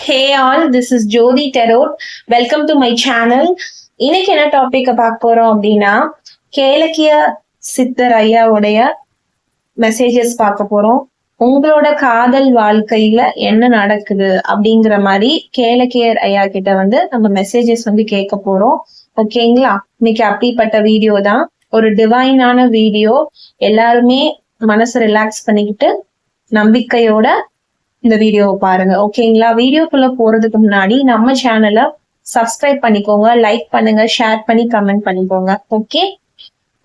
Hey all, this is Jodi Tarot. Welcome to my channel. இன்னைக்கு என்ன topic பார்க்க போறோம் அப்படின்னா கேலக்கிய சித்தர் ஐயாவுடைய மெசேஜஸ் பார்க்க போறோம். உங்களோட காதல் வாழ்க்கையில என்ன நடக்குது அப்படிங்கிற மாதிரி கேலக்கியர் ஐயா கிட்ட நம்ம மெசேஜஸ் கேட்க போறோம். ஓகேங்களா? இன்னைக்கு அப்படிப்பட்ட வீடியோ தான், ஒரு டிவைனான வீடியோ. எல்லாருமே மனசை ரிலாக்ஸ் பண்ணிக்கிட்டு நம்பிக்கையோட இந்த வீடியோவை பாருங்க. ஓகேங்களா? வீடியோக்குள்ள போறதுக்கு முன்னாடி நம்ம சேனலை சப்ஸ்கிரைப் பண்ணிக்கோங்க, லைக் பண்ணுங்க, ஷேர் பண்ணி கமெண்ட் பண்ணிக்கோங்க. ஓகே,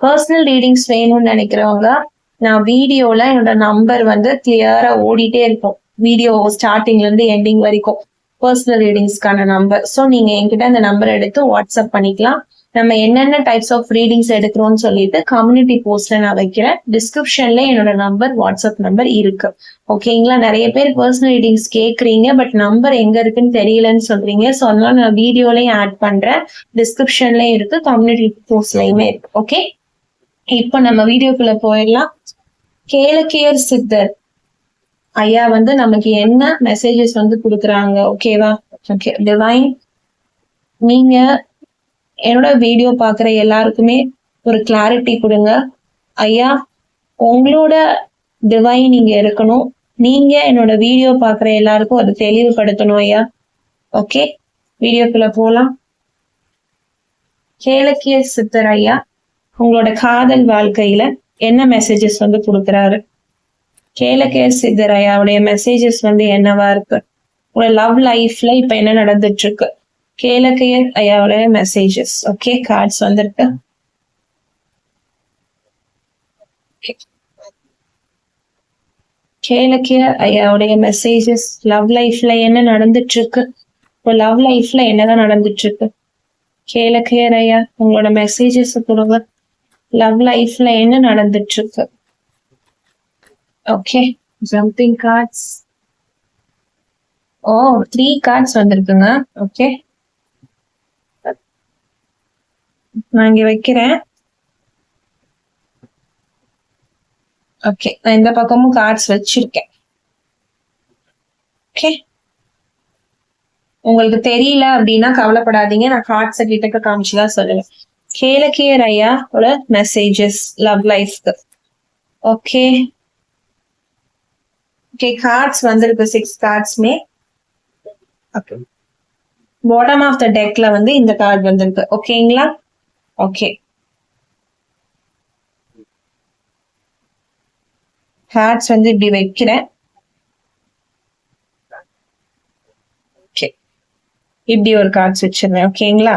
பர்சனல் ரீடிங்ஸ் வேணும்னு நினைக்கிறவங்க, நான் வீடியோல என்னோட நம்பர் கிளியரா ஓடிட்டே இருக்கும். வீடியோ ஸ்டார்டிங்ல இருந்து எண்டிங் வரைக்கும் பர்சனல் ரீடிங்ஸ்க்கான நம்பர். ஸோ நீங்க என்கிட்ட அந்த நம்பர் எடுத்து வாட்ஸ்அப் பண்ணிக்கலாம். நம்ம என்னென்ன டைப்ஸ் ஆஃப் ரீடிங்ஸ் எடுக்கிறோம்னு சொல்லிட்டு கம்யூனிட்டி போஸ்ட்ல நான் வைக்கிறேன். டிஸ்கிரிப்ஷன்ல என்னோட நம்பர், வாட்ஸ்அப் நம்பர் இருக்கு. ஓகேங்களா? நிறைய பேர் பர்சனல் ரீடிங்ஸ் கேட்குறீங்க, பட் நம்பர் எங்க இருக்குன்னு தெரியலன்னு சொல்றீங்க. ஸோ அதனால நான் வீடியோலயும் ஆட் பண்றேன், டிஸ்கிரிப்ஷன்லயும் இருக்கு, கம்யூனிட்டி போஸ்ட்லயுமே இருக்கு. ஓகே, இப்போ நம்ம வீடியோக்குள்ள போயிடலாம். கேலக்கியர் சித்தர் ஐயா நமக்கு என்ன மெசேஜஸ் கொடுக்குறாங்க? ஓகேவா? ஓகே, டிவைன், நீங்க என்னோட வீடியோ பாக்குற எல்லாருக்குமே ஒரு கிளாரிட்டி கொடுங்க. ஐயா, உங்களோட டிவைன் நீங்க இருக்கணும். நீங்க என்னோட வீடியோ பாக்குற எல்லாருக்கும் அது தெளிவுபடுத்தணும் ஐயா. ஓகே, வீடியோக்குள்ள போலாம். கேலக்கிய சித்தர் ஐயா உங்களோட காதல் வாழ்க்கையில என்ன மெசேஜஸ் கொடுக்குறாரு? கேலக்கிய சித்தர் ஐயாவுடைய மெசேஜஸ் என்னவா இருக்கு? உங்களோட லவ் லைஃப்ல இப்ப என்ன நடந்துட்டு இருக்கு? கேலக்கியர் ஐயாவுடைய மெசேஜஸ். ஓகே, கார்ட்ஸ் வந்திருக்கு. கேலக்கியர் ஐயாவுடைய மெசேஜஸ், லவ் லைஃப்ல என்ன நடந்துட்டு இருக்கு? இப்போ லவ் லைஃப்ல என்னதான் நடந்துட்டு இருக்கு? கேலக்கியர் ஐயா உங்களோட மெசேஜஸ் கொடுங்க. லவ் லைஃப்ல என்ன நடந்துட்டு இருக்கு? Okay, jumping cards. Oh, 3 cards வந்திருக்குங்க. ஓகே, நான் இங்க வைக்கிறேன். ஓகே, நான் இந்த பக்கமும் கார்ட்ஸ் வச்சிருக்கேன். ஓகே, உங்களுக்கு தெரியல அப்படின்னா கவலைப்படாதீங்க, நான் கார்ட்ஸை கிட்டக்க காமிச்சுதான் சொல்லுவேன். கேலக்கியர் ஐயாவோட மெசேஜஸ் லவ் லைஃப்க்கு. ஓகே ஓகே, கார்ட்ஸ் வந்திருக்கு, 6 கார்ட்ஸ்மே. ஓகே, பாட்டம் ஆஃப் த டெக்ல இந்த கார்டு வந்திருக்கு. ஓகேங்களா? ஓகே, கார்ட்ஸ் இப்படி வைக்கிறேன். ஓகே, இப்படி ஒரு கார்ட்ஸ் வச்சிருந்தேன். ஓகேங்களா?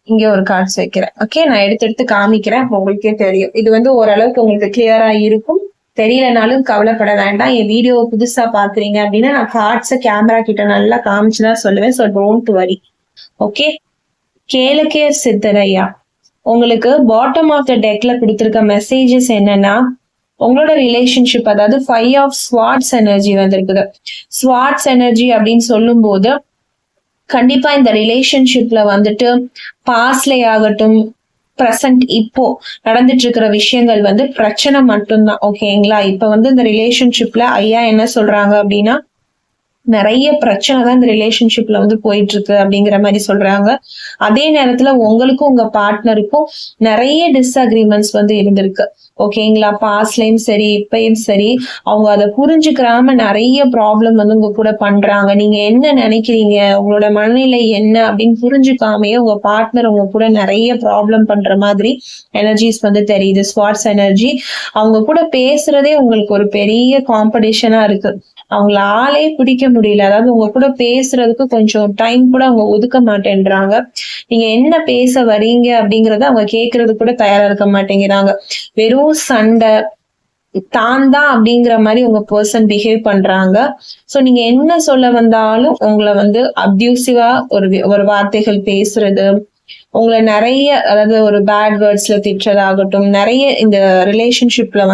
இங்க ஒரு கார்ட்ஸ் வைக்கிறேன். ஓகே, நான் எடுத்து காமிக்கிறேன், உங்களுக்கே தெரியும். இது ஓரளவுக்கு உங்களுக்கு கிளியரா இருக்கும். தெரியலனாலும் கவலைப்பட வேண்டாம். என் வீடியோ புதுசா பாக்குறீங்க அப்படின்னா நான் கார்ட்ஸை கேமரா கிட்ட நல்லா காமிச்சுதான் சொல்லுவேன். So don't worry. ஓகே, கேலக்கியர் சித்தர் ஐயா உங்களுக்கு பாட்டம் ஆஃப் த டெக்ல கொடுத்திருக்க மெசேஜஸ் என்னன்னா, உங்களோட ரிலேஷன்ஷிப், அதாவது 5 ஆஃப் ஸ்வார்ட்ஸ் எனர்ஜி வந்திருக்குது. ஸ்வார்ட்ஸ் எனர்ஜி அப்படின்னு சொல்லும் போது கண்டிப்பா இந்த ரிலேஷன்ஷிப்ல பாஸ்ட்ல ஆகட்டும், பிரசன்ட் இப்போ நடந்துட்டு இருக்கிற விஷயங்கள் பிரச்சனை மட்டும்தான். ஓகேங்களா? இப்ப இந்த ரிலேஷன்ஷிப்ல ஐயா என்ன சொல்றாங்க அப்படின்னா, நிறைய பிரச்சனை தான் இந்த ரிலேஷன்ஷிப்ல போயிட்டு இருக்கு அப்படிங்கிற மாதிரி சொல்றாங்க. அதே நேரத்துல உங்களுக்கும் உங்க பார்ட்னருக்கும் நிறைய டிஸ்அக்ரிமெண்ட்ஸ் இருந்திருக்கு. ஓகேங்களா? பாஸ்ட்லயும் சரி, இப்பயும் சரி, அவங்க அதை புரிஞ்சுக்கிறாம நிறைய ப்ராப்ளம் உங்க கூட பண்றாங்க. நீங்க என்ன நினைக்கிறீங்க, உங்களோட மனநிலை என்ன அப்படின்னு புரிஞ்சுக்காமையே உங்க பார்ட்னர் உங்க கூட நிறைய ப்ராப்ளம் பண்ற மாதிரி எனர்ஜிஸ் தெரியுது. Swords energy. அவங்க கூட பேசுறதே உங்களுக்கு ஒரு பெரிய காம்படிஷனா இருக்கு. அவங்கள ஆளே பிடிக்க முடியல. அதாவது உங்க கூட பேசுறதுக்கு கொஞ்சம் டைம் கூட அவங்க ஒதுக்க மாட்டேன்றாங்க. நீங்க என்ன பேச வரீங்க அப்படிங்கறத அவங்க கேட்கறது கூட தயாரா இருக்க மாட்டேங்கிறாங்க. வெறும் சண்டை தான் அப்படிங்கிற மாதிரி உங்க பர்சன் பிஹேவ் பண்றாங்க. சோ நீங்க என்ன சொல்ல வந்தாலும் உங்களை அப்யூசிவா ஒரு வார்த்தைகள் பேசுறது, உங்களை நிறைய, அதாவது ஒரு பேட் வேர்ட்ஸ்ல திட்டுறதாகட்டும், நிறைய இந்த ரிலேஷன்ஷிப்ல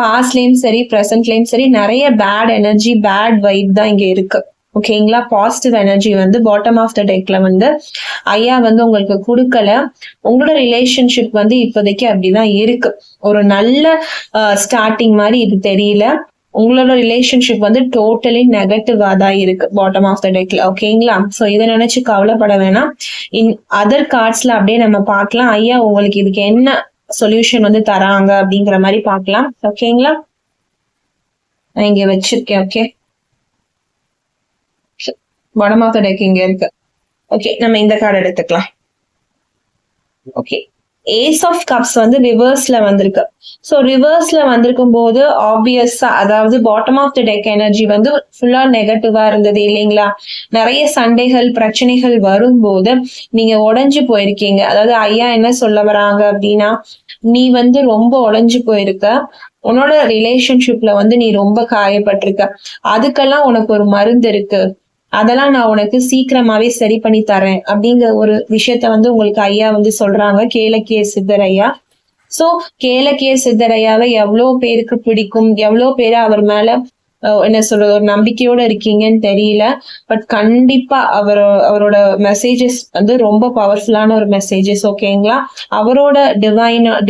பாஸ்ட்லயும் சரி, ப்ரெசன்ட்லயும் சரி, நிறைய பேட் எனர்ஜி, பேட் வைப் தான் இங்க இருக்கு. ஓகேங்களா? Positive energy bottom of the டெக்ல ஐயா உங்களுக்கு கொடுக்கல. உங்களோட ரிலேஷன்ஷிப் இப்போதைக்கு அப்படிதான் இருக்கு. ஒரு நல்ல ஸ்டார்டிங் மாதிரி இது தெரியல. உங்களோட ரிலேஷன்ஷிப் வந்து டோட்டலி நெகட்டிவா தான் இருக்கு பாட்டம் ஆஃப் த டெக்ல. ஓகேங்களா? சோ இதை நினைச்சு கவலைப்பட வேணாம். அதர் கார்ட்ஸ்ல அப்படியே நம்ம பார்க்கலாம் ஐயா உங்களுக்கு இதுக்கு என்ன சொல்யூஷன் வந்து தராங்க அப்படிங்கிற மாதிரி பார்க்கலாம். ஓகேங்களா? நான் இங்க வச்சிருக்கேன். Okay, bottom of the deck இங்க இருக்கு. ஓகே, நம்ம இந்த கார்டு எடுத்துக்கலாம். ஓகே, ஏஸ் ஆஃப் கப்ஸ் வந்து ரிவர்ஸ்ல வந்திருக்கு. ஸோ ரிவர்ஸ்ல வந்திருக்கும் போது ஆப்வியஸா அதாவது bottom of the deck energy வந்து ஃபுல்லா நெகட்டிவா இருந்தது இல்லைங்களா? நிறைய சண்டைகள் பிரச்சனைகள் வரும்போது நீங்க உடைஞ்சு போயிருக்கீங்க. அதாவது ஐயா என்ன சொல்ல வராங்க அப்படின்னா, நீ வந்து ரொம்ப உடைஞ்சு போயிருக்க, உன்னோட ரிலேஷன்ஷிப்ல வந்து நீ ரொம்ப காயப்பட்டிருக்க, அதுக்கெல்லாம் உனக்கு ஒரு மருந்து இருக்கு, அதெல்லாம் நான் உனக்கு சீக்கிரமாவே சரி பண்ணி தரேன் அப்படிங்கிற ஒரு விஷயத்த வந்து உங்களுக்கு ஐயா வந்து சொல்றாங்க, கேளக்கிய சித்தர் ஐயா. சோ கேளக்கிய சித்தர் ஐயாவை எவ்வளவு பேருக்கு பிடிக்கும், எவ்வளவு பேரு அவர் மேல என்ன சொல்றது ஒரு நம்பிக்கையோட இருக்கீங்கன்னு தெரியல. பட் கண்டிப்பா அவரோட மெசேஜஸ் வந்து ரொம்ப பவர்ஃபுல்லான ஒரு மெசேஜஸ். ஓகேங்களா? அவரோட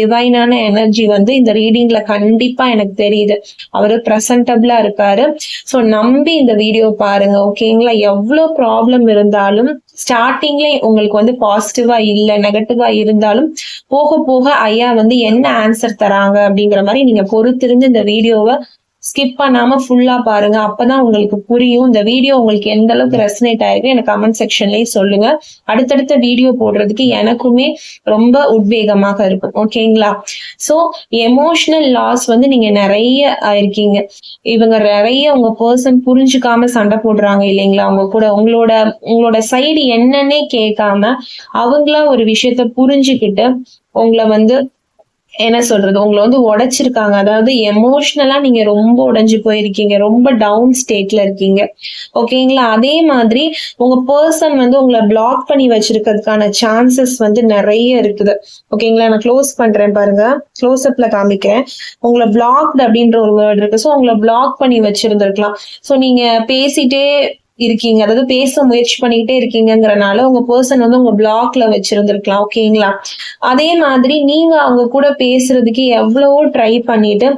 டிவைனான எனர்ஜி வந்து இந்த ரீடிங்ல கண்டிப்பா எனக்கு தெரியுது. அவரு பிரசன்டபிளா இருக்காரு. சோ நம்பி இந்த வீடியோ பாருங்க. ஓகேங்களா? எவ்வளவு ப்ராப்ளம் இருந்தாலும் ஸ்டார்டிங்ல உங்களுக்கு வந்து பாசிட்டிவா இல்ல நெகட்டிவா இருந்தாலும் போக போக ஐயா வந்து என்ன ஆன்சர் தராங்க அப்படிங்கிற மாதிரி நீங்க பொறுத்திருந்து இந்த வீடியோவை ஸ்கிப் பண்ணாம ஃபுல்லா பாருங்க. அப்பதான் உங்களுக்கு புரியும். இந்த வீடியோ உங்களுக்கு எந்த அளவுக்கு ரெசனேட் ஆயிருக்கு எனக்கு கமெண்ட் செக்ஷன்லயே சொல்லுங்க. அடுத்தடுத்த வீடியோ போடுறதுக்கு எனக்குமே ரொம்ப உத்வேகமாக இருக்கும். ஓகேங்களா? சோ எமோஷனல் லாஸ் வந்து நீங்க நிறைய ஆயிருக்கீங்க. இவங்க நிறைய உங்க பர்சன் புரிஞ்சுக்காம சண்டை போடுறாங்க இல்லைங்களா? அவங்க கூட உங்களோட சைடு என்னன்னே கேட்காம அவங்களா ஒரு விஷயத்த புரிஞ்சுக்கிட்டு உங்களை வந்து என்ன சொல்றது உங்களை வந்து உடைச்சிருக்காங்க. அதாவது எமோஷனலா நீங்க ரொம்ப உடைஞ்சு போயிருக்கீங்க, ரொம்ப டவுன் ஸ்டேட்ல இருக்கீங்க. ஓகேங்களா? அதே மாதிரி உங்க பர்சன் வந்து உங்களை பிளாக் பண்ணி வச்சிருக்கிறதுக்கான சான்சஸ் வந்து நிறைய இருக்குது. ஓகேங்களா? நான் க்ளோஸ் பண்றேன் பாருங்க, க்ளோஸ் அப்ல காமிக்கிறேன். உங்களை பிளாக்ட் அப்படின்ற ஒரு வேர்ட் இருக்கு. ஸோ உங்களை பிளாக் பண்ணி வச்சிருந்திருக்கலாம். ஸோ நீங்க பேசிட்டே இருக்கீங்க, அதாவது பேச முயற்சி பண்ணிக்கிட்டே இருக்கீங்கிறனால உங்க பர்சன் வந்து உங்க பிளாக்ல வச்சிருந்திருக்கலாம். ஓகேங்களா? அதே மாதிரி நீங்க அவங்க கூட பேசுறதுக்கு எவ்வளவோ ட்ரை பண்ணிட்டு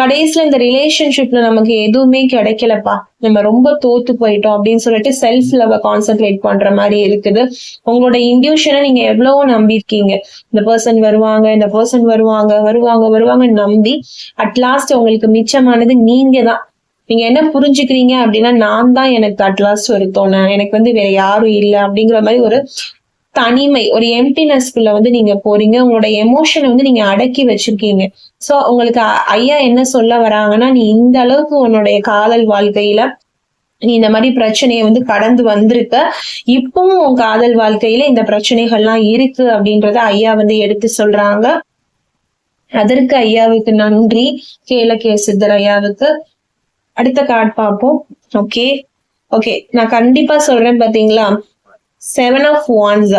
கடைசியில இந்த ரிலேஷன்ஷிப்ல நமக்கு எதுவுமே கிடைக்கலப்பா, நம்ம ரொம்ப தோத்து போயிட்டோம் அப்படின்னு சொல்லிட்டு செல்ஃப் லவ் கான்சென்ட்ரேட் பண்ற மாதிரி இருக்குது. உங்களோட இன்ட்யூஷனை நீங்க எவ்வளவோ நம்பியிருக்கீங்க. இந்த பர்சன் வருவாங்க, இந்த பர்சன் வருவாங்க வருவாங்க வருவாங்கன்னு நம்பி அட்லாஸ்ட் உங்களுக்கு மிச்சமானது நீங்க தான். நீங்க என்ன புரிஞ்சுக்கிறீங்க அப்படின்னா, நான் தான் எனக்கு அட்லாஸ்ட் ஒரு தோணை, எனக்கு வந்து வேற யாரும் இல்லை அப்படிங்கிற மாதிரி ஒரு தனிமை, ஒரு எம்டினஸ்குள்ள வந்து நீங்க போறீங்க. உங்களோட எமோஷனை வந்து நீங்க அடக்கி வச்சிருக்கீங்க. சோ உங்களுக்கு ஐயா என்ன சொல்ல வராங்கன்னா, நீ இந்த அளவுக்கு உன்னுடைய காதல் வாழ்க்கையில நீ இந்த மாதிரி பிரச்சனையை வந்து கடந்து வந்திருக்க, இப்பவும் உன் காதல் வாழ்க்கையில இந்த பிரச்சனைகள்லாம் இருக்கு அப்படின்றத ஐயா வந்து எடுத்து சொல்றாங்க. அதற்கு ஐயாவுக்கு நன்றி, கேளக்கிய சித்தர் ஐயாவுக்கு. அடுத்த கார்டு பார்ப்போம். ஓகே, நான் கண்டிப்பா சொல்றேன் பாத்தீங்களா, 7 of Wands.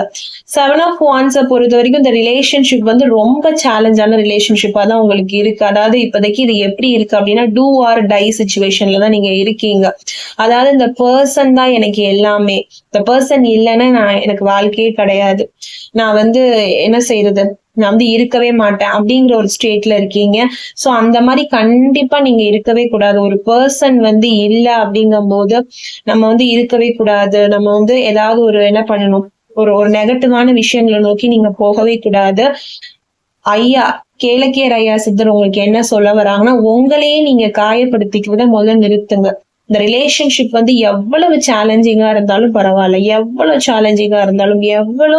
7 of Wands பொறுத்த வரைக்கும் இந்த ரிலேஷன்ஷிப் வந்து ரொம்ப சேலஞ்சான ரிலேஷன்ஷிப்பா தான் உங்களுக்கு இருக்கு. அதாவது இப்போதைக்கு இது எப்படி இருக்கு அப்படின்னா, டூ ஆர் டை சிச்சுவேஷன்ல தான் நீங்க இருக்கீங்க. அதாவது இந்த பர்சன் தான் எனக்கு எல்லாமே, இந்த பர்சன் இல்லைன்னா எனக்கு வாழ்க்கையே கிடையாது, நான் வந்து என்ன செய்யறது, நான் வந்து இருக்கவே மாட்டேன் அப்படிங்கிற ஒரு ஸ்டேட்ல இருக்கீங்க. சோ அந்த மாதிரி கண்டிப்பா நீங்க இருக்கவே கூடாது. ஒரு பர்சன் வந்து இல்ல அப்படிங்கும் போது நம்ம வந்து இருக்கவே கூடாது. நம்ம வந்து ஏதாவது ஒரு என்ன பண்ணணும், ஒரு நெகட்டிவான விஷயங்களை நோக்கி நீங்க போகவே கூடாது. ஐயா கேளக்கியர் ஐயா சித்தர் உங்களுக்கு என்ன சொல்ல வராங்கன்னா, உங்களையே நீங்க காயப்படுத்திக்கிறத முதல்ல நிறுத்துங்க. இந்த ரிலேஷன்ஷிப் வந்து எவ்வளவு சேலஞ்சிங்கா இருந்தாலும் பரவாயில்ல, எவ்வளவு சேலஞ்சிங்கா இருந்தாலும், எவ்வளவு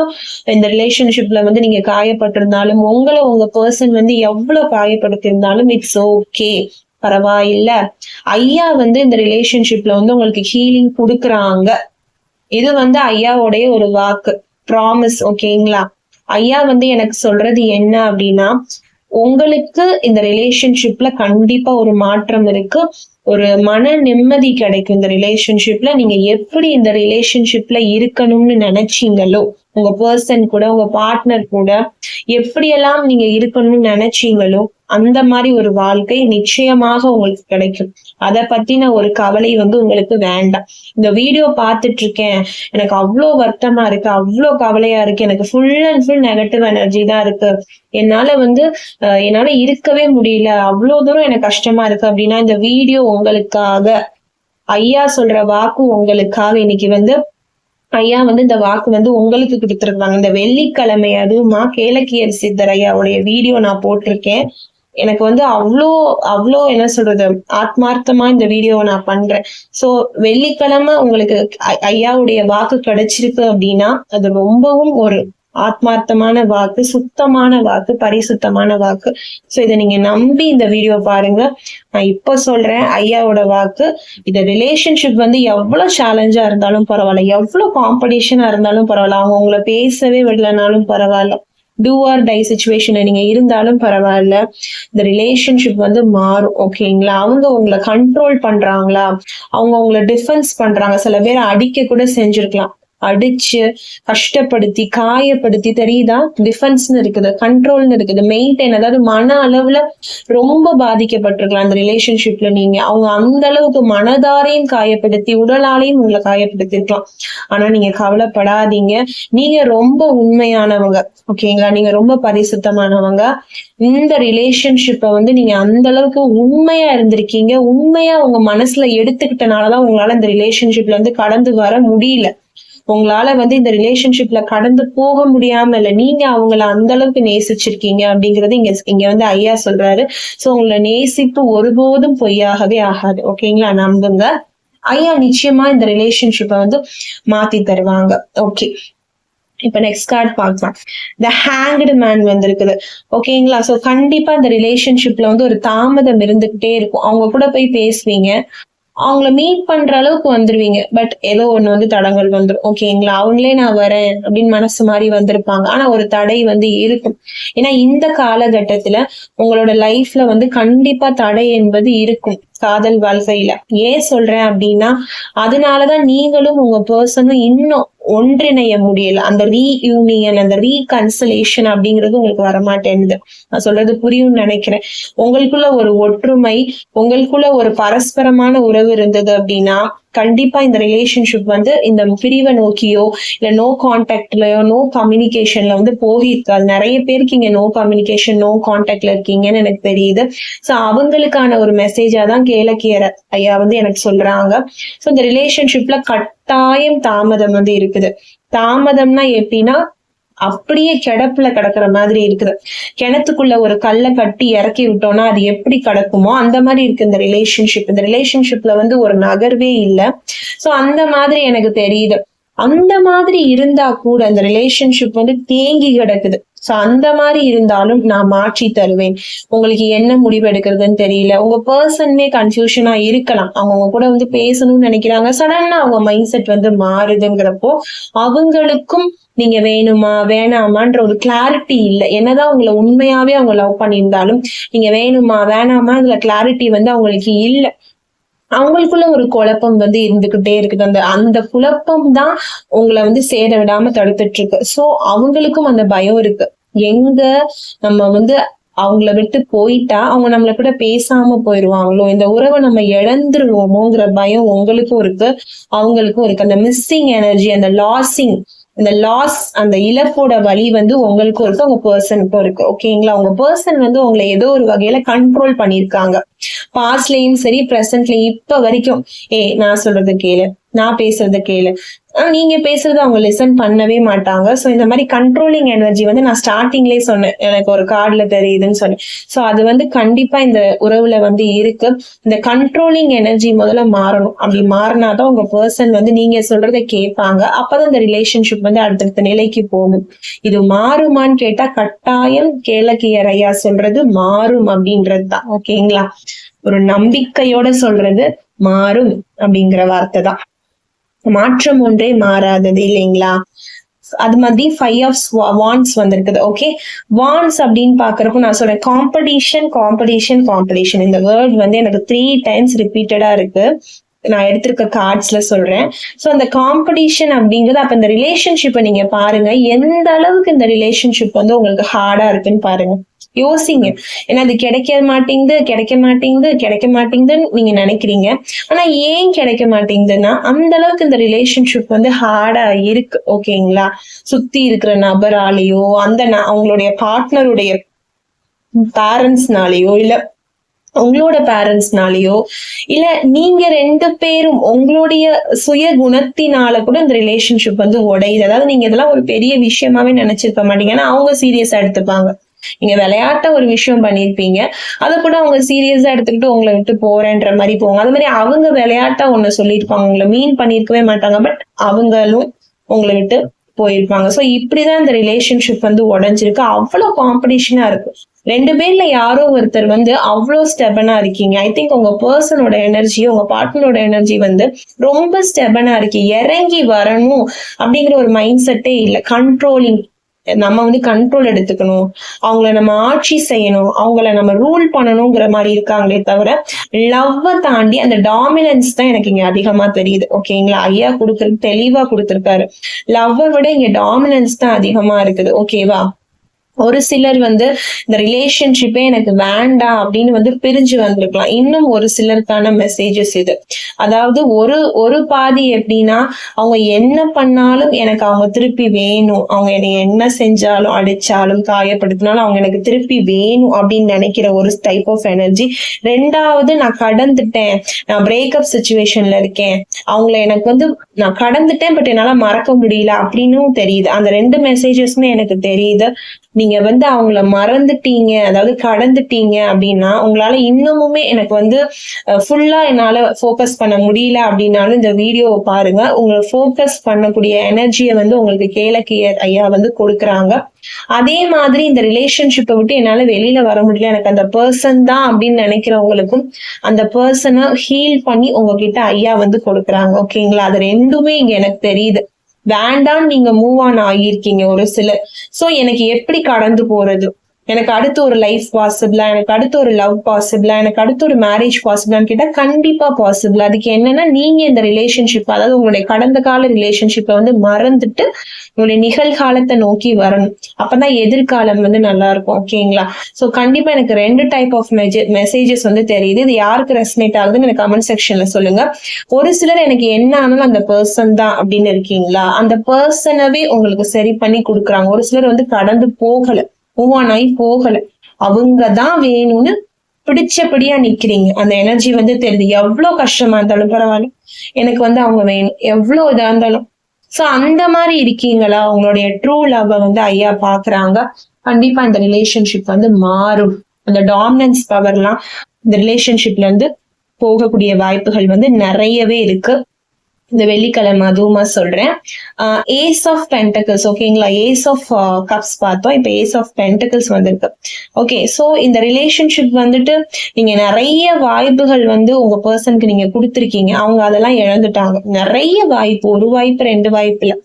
இந்த ரிலேஷன்ஷிப்ல வந்து நீங்க காயப்பட்டிருந்தாலும், உங்களை உங்க பர்சன் வந்து எவ்வளவு காயப்படுத்திருந்தாலும் இட்ஸ் ஓகே, பரவாயில்ல. ஐயா வந்து இந்த ரிலேஷன்ஷிப்ல வந்து உங்களுக்கு ஹீலிங் கொடுக்குறாங்க. இது வந்து ஐயாவுடைய ஒரு வாக்கு, ப்ராமிஸ். ஓகேங்களா? ஐயா வந்து எனக்கு சொல்றது என்ன அப்படின்னா, உங்களுக்கு இந்த ரிலேஷன்ஷிப்ல கண்டிப்பா ஒரு மாற்றம் இருக்கு, ஒரு மன நிம்மதி கிடைக்கும். இந்த ரிலேஷன்ஷிப்ல நீங்க எப்படி இந்த ரிலேஷன்ஷிப்ல இருக்கணும்னு நினைச்சீங்களோ, உங்க பர்சன் கூட உங்க பார்ட்னர் கூட எப்படியெல்லாம் நீங்க இருக்கணும்னு நினைச்சீங்களோ அந்த மாதிரி ஒரு வாழ்க்கை நிச்சயமாக உங்களுக்கு கிடைக்கும். அதை பத்தின ஒரு கவலை வந்து உங்களுக்கு வேண்டாம். இந்த வீடியோ பார்த்துட்டு இருக்கேன், எனக்கு அவ்வளோ வருத்தமா இருக்கு, அவ்வளோ கவலையா இருக்கு, எனக்கு full and full negative energy தான் இருக்கு, என்னால இருக்கவே முடியல, அவ்வளவு தூரம் எனக்கு கஷ்டமா இருக்கு அப்படின்னா இந்த வீடியோ உங்களுக்காக, ஐயா சொல்ற வாக்கு உங்களுக்காக. இன்னைக்கு வந்து ஐயா வந்து இந்த வாக்கு வந்து உங்களுக்கு கொடுத்திருக்காங்க. இந்த வெள்ளிக்கிழமை அதுவுமா கேளக்கியர் சித்தர் ஐயாவுடைய வீடியோ நான் போட்டிருக்கேன். எனக்கு வந்து அவ்வளோ என்ன சொல்றது, ஆத்மார்த்தமா இந்த வீடியோவை நான் பண்றேன். சோ வெள்ளிக்கிழமை உங்களுக்கு ஐயாவுடைய வாக்கு கிடைச்சிருக்கு அப்படின்னா அது ரொம்பவும் ஒரு ஆத்மார்த்தமான வாக்கு, சுத்தமான வாக்கு, பரிசுத்தமான வாக்கு. சோ இதை நீங்க நம்பி இந்த வீடியோ பாருங்க. நான் இப்ப சொல்றேன் ஐயாவோட வாக்கு. இந்த ரிலேஷன்ஷிப் வந்து எவ்வளவு சேலஞ்சா இருந்தாலும் பரவாயில்ல, எவ்வளவு காம்படிஷனா இருந்தாலும் பரவாயில்ல, அவங்க உங்களை பேசவே விடலனாலும் பரவாயில்ல, டூ ஆர் டை சுச்சுவேஷன்ல நீங்க இருந்தாலும் பரவாயில்ல, இந்த ரிலேஷன்ஷிப் வந்து மாறும். ஓகேங்களா? அவங்க உங்களை கண்ட்ரோல் பண்றாங்களா, அவங்க உங்களை டிஃபென்ஸ் பண்றாங்க, சில பேர் அடிக்க கூட செஞ்சிருக்கலாம், அடிச்சு கஷ்டப்படுத்தி காயப்படுத்தி, தெரியுதா? டிஃபென்ஸ்னு இருக்குது, கண்ட்ரோல்னு இருக்குது, மெயின்டைன், அதாவது மன அளவுல ரொம்ப பாதிக்கப்பட்டிருக்கலாம் அந்த ரிலேஷன்ஷிப்ல. நீங்க அவங்க அந்த அளவுக்கு மனதாரையும் காயப்படுத்தி உடலாலையும் உங்களை காயப்படுத்திருக்கலாம். ஆனா நீங்க கவலைப்படாதீங்க, நீங்க ரொம்ப உண்மையானவங்க. ஓகேங்களா? நீங்க ரொம்ப பரிசுத்தமானவங்க. இந்த ரிலேஷன்ஷிப்பை வந்து நீங்க அந்த அளவுக்கு உண்மையா இருந்திருக்கீங்க. உண்மையா உங்க மனசுல எடுத்துக்கிட்டனாலதான் உங்களால இந்த ரிலேஷன்ஷிப்ல வந்து கடந்து வர முடியல. உங்களால வந்து இந்த ரிலேஷன்ஷிப்ல கடந்து போக முடியாம இல்ல, நீங்க அவங்கள அந்த அளவுக்கு நேசிச்சிருக்கீங்க அப்படிங்கறது இங்க வந்து ஐயா சொல்றாரு. சோ உங்களை நேசிப்பு ஒருபோதும் பொய்யாகவே ஆகாது. ஓகேங்களா? நம்புங்க, ஐயா நிச்சயமா இந்த ரிலேஷன்ஷிப்பை வந்து மாத்தி தருவாங்க. ஓகே, இப்ப நெக்ஸ்ட் கார்டு பார்க்கலாம். த ஹேங்க்டு மேன் வந்திருக்குது. ஓகேங்களா? சோ கண்டிப்பா இந்த ரிலேஷன்ஷிப்ல வந்து ஒரு தாமதம் இருந்துகிட்டே இருக்கும். அவங்க கூட போய் பேசுவீங்க, அவங்கள மீட் பண்ற அளவுக்கு வந்துருவீங்க, பட் ஏதோ ஒண்ணு வந்து தடங்கள் வந்துடும். ஓகேங்களா? அவங்களே நான் வரேன் அப்படின்னு மனசு மாதிரி வந்திருப்பாங்க, ஆனா ஒரு தடை வந்து இருக்கும். ஏன்னா இந்த காலகட்டத்துல உங்களோட லைஃப்ல வந்து கண்டிப்பா தடை என்பது இருக்கும் காதல் வாழ்க்கையில. ஏன் சொல்றேன் அப்படின்னா, அதனாலதான் நீங்களும் உங்க பர்சனும் இன்னும் ஒன்றிணைய முடியல. அந்த ரீயூனியன், அந்த ரீகன்சலேஷன் அப்படிங்கிறது உங்களுக்கு வரமாட்டேங்குது. நான் சொல்றது புரியும்னு நினைக்கிறேன். உங்களுக்குள்ள ஒரு ஒற்றுமை, உங்களுக்குள்ள ஒரு பரஸ்பரமான உறவு இருந்தது அப்படின்னா கண்டிப்பா இந்த ரிலேஷன்ஷிப் வந்து இந்த பிரிவை நோக்கியோ இல்ல நோ கான்டாக்ட்லயோ நோ கம்யூனிகேஷன்ல வந்து போகிருக்காது. நிறைய பேருக்கு இங்க நோ கம்யூனிகேஷன் நோ கான்டாக்ட்ல இருக்கீங்கன்னு எனக்கு தெரியுது. சோ அவங்களுக்கான ஒரு மெசேஜா தான் கேளக்கியர் ஐயா வந்து எனக்கு சொல்றாங்க. சோ இந்த ரிலேஷன்ஷிப்ல கட்டாயம் தாமதம் வந்து இருக்குது. தாமதம்னா எப்படின்னா அப்படியே கிடப்புல கிடக்குற மாதிரி இருக்குது. கிணத்துக்குள்ள ஒரு கல்லை கட்டி இறக்கி விட்டோம்னா அது எப்படி கிடக்குமோ அந்த மாதிரி இருக்கு இந்த ரிலேஷன்ஷிப். இந்த ரிலேஷன்ஷிப்ல வந்து ஒரு நகர்வே இல்லை. சோ அந்த மாதிரி எனக்கு தெரியுது. அந்த மாதிரி இருந்தா கூட அந்த ரிலேஷன்ஷிப் வந்து தேங்கி கிடக்குது. சோ அந்த மாதிரி இருந்தாலும் நான் மாற்றி தருவேன். உங்களுக்கு என்ன முடிவு எடுக்கிறதுன்னு தெரியல, உங்க பர்சனுமே கன்ஃபியூஷனா இருக்கலாம், அவங்க கூட வந்து பேசணும்னு நினைக்கிறாங்க, சடனா அவங்க மைண்ட் செட் வந்து மாறுதுங்கிறப்போ அவங்களுக்கும் நீங்க வேணுமா வேணாமான்ற ஒரு கிளாரிட்டி இல்லை. என்னதான் உங்களை உண்மையாவே அவங்க லவ் பண்ணியிருந்தாலும் நீங்க வேணுமா வேணாமா அதுல கிளாரிட்டி வந்து அவங்களுக்கு இல்லை. அவங்களுக்குள்ள ஒரு குழப்பம் வந்து இருந்துகிட்டே இருக்குது. அந்த குழப்பம் தான் உங்களை வந்து சேர விடாம தடுத்துட்டு இருக்கு. சோ அவங்களுக்கும் அந்த பயம் இருக்கு, எங்க நம்ம வந்து அவங்கள விட்டு போயிட்டா அவங்க நம்மள கூட பேசாம போயிருவாங்களோ, இந்த உறவை நம்ம இழந்துருவோமோங்கிற பயம் உங்களுக்கும் இருக்கு அவங்களுக்கும் இருக்கு. அந்த மிஸ்ஸிங் எனர்ஜி, அந்த லாஸ், அந்த இழப்போட வலி வந்து உங்களுக்கும் இருக்கு, உங்க பர்சனுக்கும் இருக்கு. ஓகேங்களா? உங்க பர்சன் வந்து உங்களை ஏதோ ஒரு வகையில கண்ட்ரோல் பண்ணிருக்காங்க, பாஸ்ட்லயும் சரி பிரசன்ட்லயும். இப்ப வரைக்கும் நான் சொல்றது கேளு, நான் பேசுறத கேளு, நீங்க பேசுறது அவங்க லிசன் பண்ணவே மாட்டாங்க. சோ இந்த மாதிரி கண்ட்ரோலிங் எனர்ஜி வந்து நான் ஸ்டார்டிங்லயே சொன்னேன், எனக்கு ஒரு கார்டுல தெரியுதுன்னு சொன்னேன். சோ அது வந்து கண்டிப்பா இந்த உறவுல வந்து இருக்கு. இந்த கண்ட்ரோலிங் எனர்ஜி முதல்ல மாறணும். அப்படி மாறினாதான் உங்க பர்சன் வந்து நீங்க சொல்றதை கேட்பாங்க. அப்பதான் இந்த ரிலேஷன்ஷிப் வந்து அடுத்தடுத்த நிலைக்கு போகும். இது மாறுமான்னு கேட்டா கட்டாயம் கேளக்கியர் ஐயா சொல்றது மாறும் அப்படின்றது தான். ஓகேங்களா? ஒரு நம்பிக்கையோட சொல்றது மாறும் அப்படிங்கிற வார்த்தை தான். மாற்றம் ஒன்றே மாறாதது, இல்லைங்களா? அது மாதிரி 5 of wands வந்திருக்குது. ஓகே, வாண்ட்ஸ் அப்படின்னு பாக்குறப்போ நான் சொல்றேன் காம்படிஷன். இந்த வேர்ட் வந்து எனக்கு 3 times ரிப்பீட்டடா இருக்கு. நான் எடுத்திருக்க கார்ட்ஸ்ல சொல்றேன். சோ அந்த காம்படிஷன் அப்படிங்கிறது, அப்ப இந்த ரிலேஷன்ஷிப்பை நீங்க பாருங்க, எந்த அளவுக்கு இந்த ரிலேஷன்ஷிப் வந்து உங்களுக்கு ஹார்டா இருக்குன்னு பாருங்க, யோசிங்க. ஏன்னா அது கிடைக்க மாட்டேங்குதுன்னு நீங்க நினைக்கிறீங்க. ஆனா ஏன் கிடைக்க மாட்டேங்குதுன்னா அந்த அளவுக்கு இந்த ரிலேஷன்ஷிப் வந்து ஹார்டா இருக்கு. ஓகேங்களா? சுத்தி இருக்கிற நபராலேயோ அவங்களுடைய பார்ட்னருடைய பேரண்ட்ஸ்னாலேயோ இல்ல உங்களோட பேரண்ட்ஸ்னாலயோ இல்ல நீங்க 2 பேரும் உங்களுடைய சுய குணத்தினால கூட இந்த ரிலேஷன்ஷிப் வந்து உடையுது. அதாவது நீங்க இதெல்லாம் ஒரு பெரிய விஷயமாவே நினைச்சிருக்க மாட்டீங்க. ஏன்னா அவங்க சீரியஸா எடுத்துப்பாங்க. நீங்க விளையாட்ட ஒரு விஷயம் பண்ணிருப்பீங்க, அத கூட அவங்க சீரியஸா எடுத்துக்கிட்டு உங்களை விட்டு போறேன்ற மாதிரி போவாங்க. அது மாதிரி அவங்க விளையாட்டா ஒண்ணு சொல்லியிருப்பாங்க, உங்களை மீன் பண்ணிருக்கவே மாட்டாங்க. பட் அவங்களும் உங்களை விட்டு போயிருப்பாங்க. சோ இப்படிதான் இந்த ரிலேஷன்ஷிப் வந்து உடைஞ்சிருக்கு. அவ்வளவு காம்படிஷனா இருக்கு. 2 பேர்ல யாரோ ஒருத்தர் வந்து அவ்வளவு ஸ்டெபனா இருக்கீங்க. ஐ திங்க் உங்க பர்சனோட எனர்ஜி, உங்க பார்ட்னரோட எனர்ஜி வந்து ரொம்ப ஸ்டெபனா இருக்கு. இறங்கி வரணும் அப்படிங்கிற ஒரு மைண்ட் செட்டே இல்ல. கண்ட்ரோலிங், நம்ம வந்து கண்ட்ரோல் எடுத்துக்கணும், அவங்கள நம்ம ஆட்சி செய்யணும், அவங்கள நம்ம ரூல் பண்ணணுங்கிற மாதிரி இருக்காங்களே தவிர லவ்வ தாண்டி அந்த டாமினன்ஸ் தான் எனக்கு இங்க அதிகமா தெரியுது. ஓகேங்களா? ஐயா கொடுக்கறது தெளிவா கொடுத்திருக்காரு. லவ்வ விட இங்க டாமினன்ஸ் தான் அதிகமா இருக்குது. ஓகேவா? ஒரு சிலர் வந்து இந்த ரிலேஷன்ஷிப்பே எனக்கு வேண்டாம் அப்படின்னு வந்து பிரிஞ்சு வந்திருக்கலாம். இன்னும் ஒரு சிலருக்கான மெசேஜஸ் இது. அதாவது ஒரு பாதி எப்படின்னா, அவங்க என்ன பண்ணாலும் எனக்கு அவங்க திருப்பி வேணும், அவங்க என்னை என்ன செஞ்சாலும் அடிச்சாலும் காயப்படுத்தினாலும் அவங்க எனக்கு திருப்பி வேணும் அப்படின்னு நினைக்கிற ஒரு டைப் ஆஃப் எனர்ஜி. 2வது, நான் கடந்துட்டேன், நான் பிரேக்கப் சிச்சுவேஷன்ல இருக்கேன், அவங்கள எனக்கு வந்து நான் கடந்துட்டேன் பட் என்னால மறக்க முடியல அப்படின்னு தெரியுது. அந்த 2 மெசேஜஸ்மே எனக்கு தெரியுது. நீங்க வந்து அவங்கள மறந்துட்டீங்க, அதாவது கடந்துட்டீங்க அப்படின்னா உங்களால இன்னமுமே எனக்கு வந்து ஃபுல்லா என்னால ஃபோக்கஸ் பண்ண முடியல அப்படின்னாலும் இந்த வீடியோவை பாருங்க. உங்களை ஃபோக்கஸ் பண்ணக்கூடிய எனர்ஜியை வந்து உங்களுக்கு கேளக்கியர் ஐயா வந்து கொடுக்குறாங்க. அதே மாதிரி இந்த ரிலேஷன்ஷிப்பை விட்டு என்னால வெளியில வர முடியல, எனக்கு அந்த பர்சன் தான் அப்படின்னு நினைக்கிறவங்களுக்கும் அந்த பர்சனை ஹீல் பண்ணி உங்ககிட்ட ஐயா வந்து கொடுக்குறாங்க. ஓகேங்களா? அது 2மே இங்க எனக்கு தெரியுது. வேண்டாம், நீங்க மூவ் ஆன் ஆகியிருக்கீங்க ஒரு சிலர். சோ எனக்கு எப்படி கடந்து போறது, எனக்கு அடுத்து ஒரு லைஃப் பாசிபிளா, எனக்கு அடுத்து ஒரு லவ் பாசிபிளா, எனக்கு அடுத்து ஒரு மேரேஜ் பாசிபிளான்னு கேட்டா கண்டிப்பா பாசிபிள். அதுக்கு என்னன்னா, நீங்க இந்த ரிலேஷன்ஷிப், அதாவது உங்களுடைய கடந்த கால ரிலேஷன்ஷிப்பை வந்து மறந்துட்டு உங்களுடைய நிகழ்காலத்தை நோக்கி வரணும். அப்பதான் எதிர்காலம் வந்து நல்லா இருக்கும். ஓகேங்களா? சோ கண்டிப்பா எனக்கு 2 டைப் ஆஃப் மெசேஜஸ் வந்து தெரியுது. இது யாருக்கு ரெசனேட் ஆகுதுன்னு எனக்கு கமெண்ட் செக்ஷன்ல சொல்லுங்க. ஒரு சிலர் எனக்கு என்ன ஆனாலும் அந்த பர்சன் தான் அப்படின்னு இருக்கீங்களா, அந்த பர்சனவே உங்களுக்கு சரி பண்ணி கொடுக்குறாங்க. ஒரு சிலர் வந்து கடந்து போகல, மூவ் ஆன் ஆகி போகல, அவங்கதான் வேணும்னு பிடிச்சபடியா நிக்கிறீங்க. அந்த எனர்ஜி வந்து தெரியுது. எவ்வளவு கஷ்டமா இருந்தாலும் பரவாயில்ல, எனக்கு வந்து அவங்க வேணும், எவ்வளவு இதா இருந்தாலும். சோ அந்த மாதிரி இருக்கீங்களா? உங்களுடைய ட்ரூ லவ் வந்து ஐயா பாக்குறாங்க. கண்டிப்பா இந்த ரிலேஷன்ஷிப் வந்து மாறும். அந்த டாமினன்ஸ் பவர்லாம் இந்த ரிலேஷன்ஷிப்ல இருந்து போகக்கூடிய வாய்ப்புகள் வந்து நிறையவே இருக்கு. இந்த வெள்ளிக்கிழமை அதுவுமா சொல்றேன். ஏஸ் ஆஃப் பென்டக்கிள்ஸ், ஓகேங்களா? ஏஸ் ஆஃப் கப்ஸ் பார்த்தோம், இப்ப ஏஸ் ஆஃப் பென்டக்கிள்ஸ் வந்திருக்கு. ஓகே, சோ இந்த ரிலேஷன்ஷிப் வந்துட்டு நீங்க நிறைய வாய்ப்புகள் வந்து உங்க பர்சனுக்கு நீங்க கொடுத்துருக்கீங்க, அவங்க அதெல்லாம் இழந்துட்டாங்க. நிறைய வாய்ப்பு, ஒரு வாய்ப்பு 2 வாய்ப்பு இல்ல.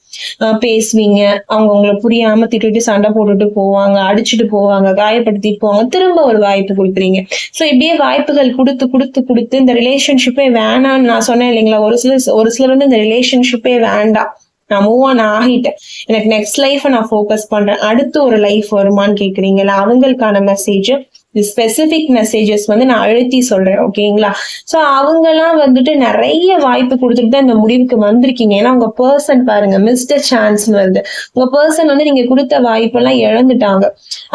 பேசுவீங்க, அவங்க உங்களை புரியாம திட்டிட்டு சண்டை போட்டுட்டு போவாங்க, அடிச்சுட்டு போவாங்க, காயப்படுத்திட்டு போவாங்க, திரும்ப ஒரு வாய்ப்பு கொடுக்குறீங்க. சோ இப்படியே வாய்ப்புகள் கொடுத்து கொடுத்து கொடுத்து இந்த ரிலேஷன்ஷிப்பே வேணாம்னு நான் சொன்னேன் இல்லைங்களா? ஒரு சிலர் வந்து இந்த ரிலேஷன்ஷிப்பே வேண்டாம், நான் மூவ் ஆன் ஆகிட்டேன், எனக்கு நெக்ஸ்ட் லைஃப் நான் ஃபோக்கஸ் பண்றேன், அடுத்து ஒரு லைஃப் வருமான்னு கேக்குறீங்களா? அவங்களுக்கான மெசேஜ், ஸ்பெசிபிக் மெசேஜஸ் வந்து நான் அழுத்தி சொல்றேன். ஓகேங்களா? சோ அவங்க எல்லாம் வந்துட்டு நிறைய வாய்ப்பு கொடுத்துட்டு தான் இந்த முடிவுக்கு வந்திருக்கீங்க. ஏன்னா உங்க பர்சன் பாருங்க, மிஸ்டர் சான்ஸ் வருது. உங்க பர்சன் வந்து நீங்க கொடுத்த வாய்ப்பெல்லாம் இழந்துட்டாங்க.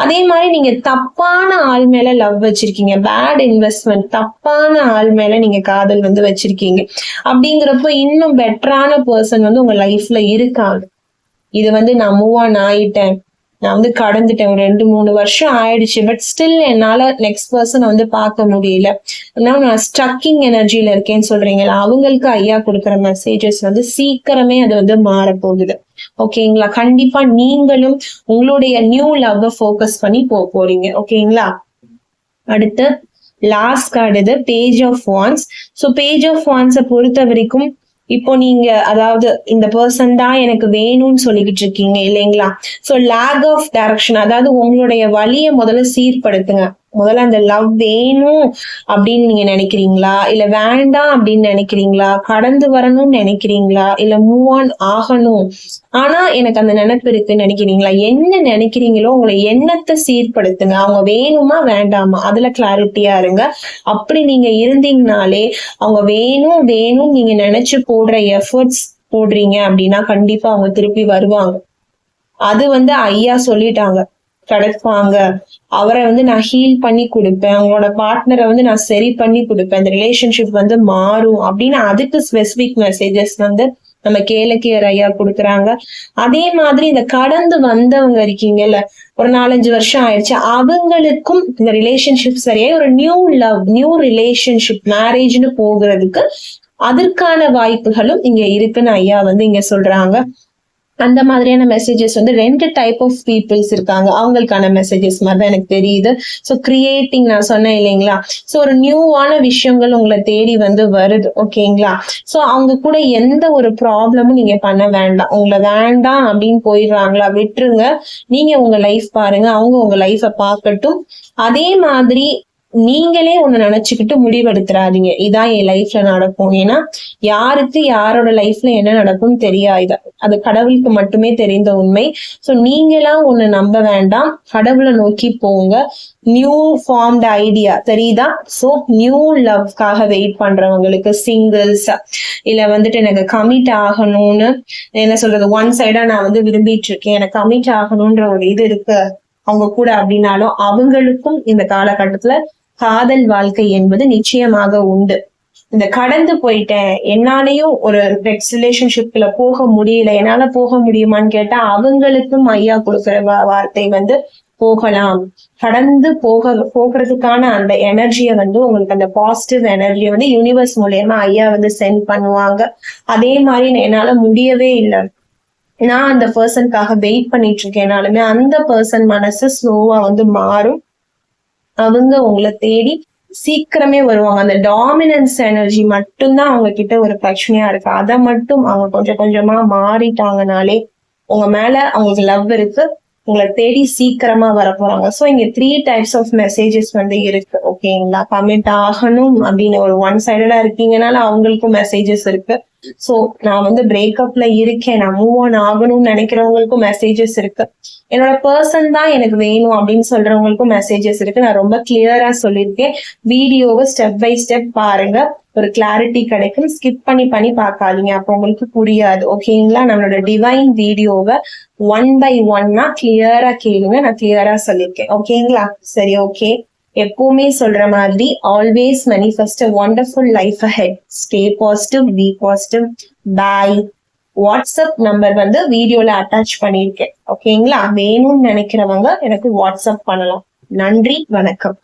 அதே மாதிரி நீங்க தப்பான ஆள் மேல லவ் வச்சிருக்கீங்க, பேட் இன்வெஸ்ட்மெண்ட், தப்பான ஆள் மேல நீங்க காதல் வந்து வச்சிருக்கீங்க. அப்படிங்கிறப்போ இன்னும் பெட்டரான பர்சன் வந்து உங்க லைஃப்ல இருக்காங்க. இது வந்து நான் மூவ் ஆன் ஆயிட்டேன், நான் வந்து கடந்துட்டேன், ஒரு 2-3 வருஷம் ஆயிடுச்சு, பட் ஸ்டில் என்னால நெக்ஸ்ட் பர்சனை வந்து பார்க்க முடியல, நான் ஸ்ட்ரக்கிங் எனர்ஜில இருக்கேன்னு சொல்றீங்களா? அவங்களுக்கு ஐயா கொடுக்குற மெசேஜஸ் வந்து சீக்கிரமே அது வந்து மாறப்போகுது. ஓகேங்களா? கண்டிப்பா நீங்களும் உங்களுடைய நியூ லவ் ஃபோக்கஸ் பண்ணி போறீங்க. ஓகேங்களா? அடுத்து லாஸ்ட் கார்டு இது, page of wands. So page of வான்ஸை பொறுத்த வரைக்கும் இப்போ நீங்க, அதாவது இந்த பர்சன் தான் எனக்கு வேணும்னு சொல்லிக்கிட்டு இருக்கீங்க இல்லைங்களா? சோ லேக் ஆஃப் டைரக்ஷன், அதாவது உங்களுடைய வழியை முதல்ல சீர்படுத்துங்க. முதல்ல அந்த லவ் வேணும் அப்படின்னு நீங்க நினைக்கிறீங்களா, இல்ல வேண்டாம் அப்படின்னு நினைக்கிறீங்களா, கடந்து வரணும்னு நினைக்கிறீங்களா, இல்ல மூவ் ஆன் ஆகணும் ஆனா எனக்கு அந்த நினைப்பு இருக்குன்னு நினைக்கிறீங்களா? என்ன நினைக்கிறீங்களோ உங்களை எண்ணத்தை சீர்படுத்துங்க. அவங்க வேணுமா வேண்டாமா அதுல கிளாரிட்டியா இருங்க. அப்படி நீங்க இருந்தீங்கனாலே அவங்க வேணும் வேணும் நீங்க நினைச்சு போடுற எஃபர்ட்ஸ் போடுறீங்க அப்படின்னா கண்டிப்பா அவங்க திருப்பி வருவாங்க. அது வந்து ஐயா சொல்லிட்டாங்க. கிடைப்பாங்க. அவரை வந்து நான் ஹீல் பண்ணி கொடுப்பேன், உங்களோட பார்ட்னரை வந்து நான் சரி பண்ணி கொடுப்பேன், இந்த ரிலேஷன்ஷிப் வந்து மாறும் அப்படின்னு அதுக்கு ஸ்பெசிபிக் மெசேஜஸ் வந்து நம்ம கேளக்கியர் ஐயா கொடுக்குறாங்க. அதே மாதிரி இந்த கடந்து வந்தவங்க இருக்கீங்கல்ல, ஒரு 4-5 வருஷம் ஆயிடுச்சு, அவங்களுக்கும் இந்த ரிலேஷன்ஷிப் சரியா ஒரு நியூ லவ், நியூ ரிலேஷன்ஷிப், மேரேஜ்னு போகிறதுக்கு அதற்கான வாய்ப்புகளும் இங்க இருக்குன்னு ஐயா வந்து இங்க சொல்றாங்க. அந்த மாதிரியான மெசேஜஸ் வந்து 2 டைப் ஆஃப் பீப்புள்ஸ் இருக்காங்க, அவங்களுக்கான மெசேஜஸ் மாதிரி தான் எனக்கு தெரியுது. ஸோ கிரியேட்டிங் நான் சொன்னேன் இல்லைங்களா, ஸோ ஒரு நியூவான விஷயங்கள் உங்களை தேடி வந்து வருது. ஓகேங்களா, ஸோ அவங்க கூட எந்த ஒரு ப்ராப்ளமும் நீங்க பண்ண வேண்டாம். உங்களை வேண்டாம் அப்படின்னு போயிடுறாங்களா, விட்டுருங்க. நீங்க உங்க லைஃப் பாருங்க, அவங்க உங்க லைஃபை பார்க்கட்டும். அதே மாதிரி நீங்களே ஒண்ணு நினைச்சுக்கிட்டு முடிவெடுத்துறாதீங்க இதான் என் லைஃப்ல நடக்கும். ஏன்னா யாருக்கு யாரோட லைஃப்ல என்ன நடக்கும் தெரியாது, அது கடவுளுக்கு மட்டுமே தெரிந்த உண்மை. சோ நீங்களா ஒண்ணு நம்ப வேண்டாம், கடவுளை நோக்கி போங்க. நியூ ஃபார்ம்ட் ஐடியா தெரியுதா? சோ நியூ லவ்க்காக வெயிட் பண்றவங்களுக்கு, சிங்கிள்ஸ் இல்ல வந்துட்டு எனக்கு கமிட் ஆகணும்னு என்ன சொல்றது, ஒன் சைடா நான் வந்து விரும்பிட்டு இருக்கேன், எனக்கு கமிட் ஆகணும்ன்ற ஒரு இது இருக்கு அவங்க கூட அப்படின்னாலும், அவங்களுக்கும் இந்த காலகட்டத்துல காதல் வாழ்க்கை என்பது நிச்சயமாக உண்டு. இந்த கடந்து போயிட்டேன், என்னாலையும் ஒரு நெக்ஸ்ட் ரிலேஷன்ஷிப்ல போக முடியல, என்னால போக முடியுமான்னு கேட்டா அவங்களுக்கும் ஐயா கொடுக்குற வார்த்தை வந்து போகலாம். கடந்து போகிறதுக்கான அந்த எனர்ஜியை வந்து உங்களுக்கு, அந்த பாசிட்டிவ் எனர்ஜியை வந்து யூனிவர்ஸ் மூலியமா ஐயா வந்து சென்ட் பண்ணுவாங்க. அதே மாதிரி என்னால முடியவே இல்லை, நான் அந்த பர்சனுக்காக வெயிட் பண்ணிட்டு இருக்கேனாலுமே அந்த பர்சன் மனசு ஸ்லோவா வந்து மாறும். அவங்க உங்களை தேடி சீக்கிரமே வருவாங்க. அந்த டாமினன்ஸ் எனர்ஜி மட்டும்தான் அவங்க கிட்ட ஒரு பிரச்சனையா இருக்கு. அதை மட்டும் அவங்க கொஞ்சம் கொஞ்சமா மாறிட்டாங்கனாலே உங்க மேல அவங்களுக்கு லவ் இருக்கு, உங்களை தேடி சீக்கிரமா வர போறாங்க. சோ இங்க 3 டைப்ஸ் ஆஃப் மெசேஜஸ் வந்து இருக்கு. ஓகேங்களா, கமிட் ஆகணும் அப்படின்னு ஒரு ஒன் சைடடா இருக்கீங்கனால அவங்களுக்கும் மெசேஜஸ் இருக்கு. சோ நான் வந்து பிரேக்கப்ல இருக்கேன், நான் மூவ் ஆன் ஆகணும்னு நினைக்கிறவங்களுக்கும் மெசேஜஸ் இருக்கு. என்னோட பர்சன் தான் எனக்கு வேணும் அப்படின்னு சொல்றவங்களுக்கும் மெசேஜஸ் இருக்கு. நான் ரொம்ப கிளியரா சொல்லியிருக்கேன். வீடியோவை ஸ்டெப் பை ஸ்டெப் பாருங்க, ஒரு கிளாரிட்டி கிடைக்கும். ஸ்கிப் பண்ணி பார்க்காதீங்க, அப்போ உங்களுக்கு புரியாது. ஓகேங்களா, நம்மளோட டிவைன் வீடியோவை 1 by 1 கிளியரா கேளுங்க, நான் கிளியரா சொல்லியிருக்கேன். ஓகேங்களா, சரி ஓகே. எப்பவுமே சொல்ற மாதிரி always manifest a wonderful life ahead. Stay positive, be positive. Bye. WhatsApp number வந்து வீடியோல அட்டாச் பண்ணியிருக்கேன். ஓகேங்களா, வேணும்னு நினைக்கிறவங்க எனக்கு வாட்ஸ்அப் பண்ணலாம். நன்றி, வணக்கம்.